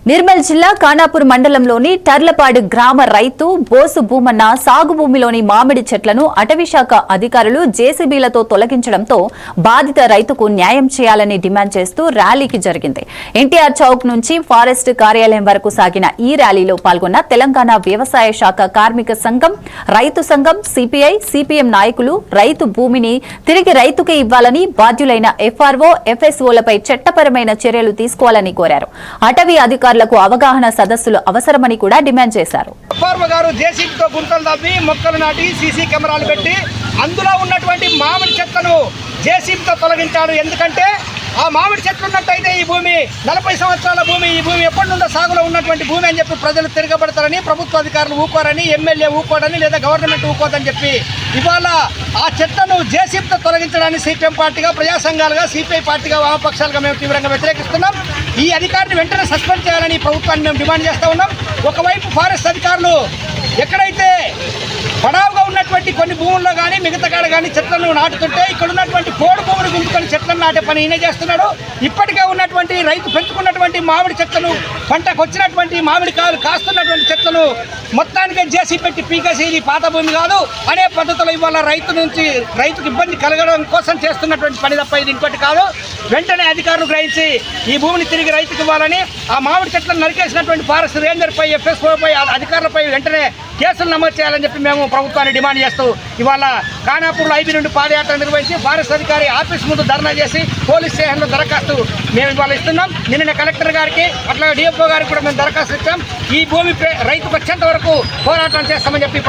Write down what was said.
నిర్మల్ జిల్లా ఖానాపూర్ మండలంలోని టర్లపాడు గ్రామ రైతు బోసు భూమన్న సాగు భూమిలోని మామిడి చెట్లను అటవీశాఖ అధికారులు జేసీబీలతో తొలగించడంతో బాధిత రైతుకు న్యాయం చేయాలని డిమాండ్ చేస్తూ ర్యాలీకి జరిగింది. ఎన్టీఆర్ చౌక్ నుంచి ఫారెస్ట్ కార్యాలయం వరకు సాగిన ఈ ర్యాలీలో పాల్గొన్న తెలంగాణ వ్యవసాయ శాఖ కార్మిక సంఘం, రైతు సంఘం, సిపిఐ, సిపిఎం నాయకులు రైతు భూమిని తిరిగి రైతుకే ఇవ్వాలని, బాధ్యులైన ఎఫ్ఆర్ఓ, ఎఫ్ఎస్ఓలపై చట్టపరమైన చర్యలు తీసుకోవాలని కోరారు. అటవీ అధికారులకు అవగాహన సదస్సులు అవసరమని కూడా డిమాండ్ చేశారు. జేసీబీతో గుంతలు తవ్వి మొక్కలు నాటి సీసీ కెమెరాలు పెట్టి అందులో ఉన్నటువంటి మామిడి చెట్లను జేసీబీతో తొలగించాడు. ఎందుకంటే ఆ మామిడి చెట్లు ఉన్నట్టయితే ఈ భూమి 40 సంవత్సరాల భూమి, ఈ భూమి ఎప్పటి నుండో సాగులో ఉన్నటువంటి భూమి అని చెప్పి ప్రజలు తిరగబడతారని, ప్రభుత్వ అధికారులు ఊకోరని, ఎమ్మెల్యే ఊకోడని, లేదా గవర్నమెంట్ ఊకోదని చెప్పి ఇవాళ ఆ చెట్లను జేసీబీతో తొలగించడాన్ని సిపిఎం పార్టీగా, ప్రజా సంఘాలుగా, సిపిఐ పార్టీగా, వామపక్షాలుగా మేము తీవ్రంగా వ్యతిరేకిస్తున్నాం. ఈ అధికారిని వెంటనే సస్పెండ్ చేయాలని ప్రభుత్వాన్ని మేము డిమాండ్ చేస్తూ ఉన్నాం. ఒకవైపు ఫారెస్ట్ అధికారులు ఎక్కడైతే పడావుగా ఉన్నటువంటి కొన్ని భూముల్లో కానీ మిగతా కాడ కానీ చెట్లను నాటుతుంటే ఇక్కడ ఉన్నటువంటి పోడు భూములు గుంపుకొని చెట్లను నాటే పని ఈయన చేస్తున్నాడు. ఇప్పటికే ఉన్నటువంటి రైతు పెంచుకున్నటువంటి మామిడి చెట్లను, పంటకు వచ్చినటువంటి మామిడి కాయలు కాస్తున్నటువంటి చెట్లను మొత్తానికి జేసీ పెట్టి పీకేసి ఇది పాత భూమి కాదు అనే పద్ధతిలో ఇవాళ రైతుకు ఇబ్బంది కలగడం కోసం చేస్తున్నటువంటి పని తప్ప ఇది ఇంకోటి కాదు. వెంటనే అధికారులు గ్రహించి ఈ భూమిని తిరిగి రైతుకు ఇవ్వాలని, ఆ మామిడి చెట్లను నరికేసినటువంటి ఫారెస్ట్ రేంజర్పై, ఎఫ్ఎస్ఓపై, అధికారులపై వెంటనే కేసులు నమోదు చేయాలని చెప్పి మేము ప్రభుత్వాన్ని డిమాండ్ చేస్తూ ఇవాళ ఖానాపూర్లో ఐబీ నుండి పాదయాత్ర నిర్వహించి ఫారెస్ట్ అధికారి ఆఫీస్ ముందు ధర్నా చేసి పోలీస్ స్టేషన్లో దరఖాస్తు మేము ఇవాళ ఇస్తున్నాం. నిన్న కలెక్టర్ గారికి అట్లా డిఎఫ్ఓ గారికి కూడా మేము దరఖాస్తు ఇచ్చాం. ఈ భూమి రైతుకు వచ్చేంత వరకు పోరాటం చేస్తామని చెప్పి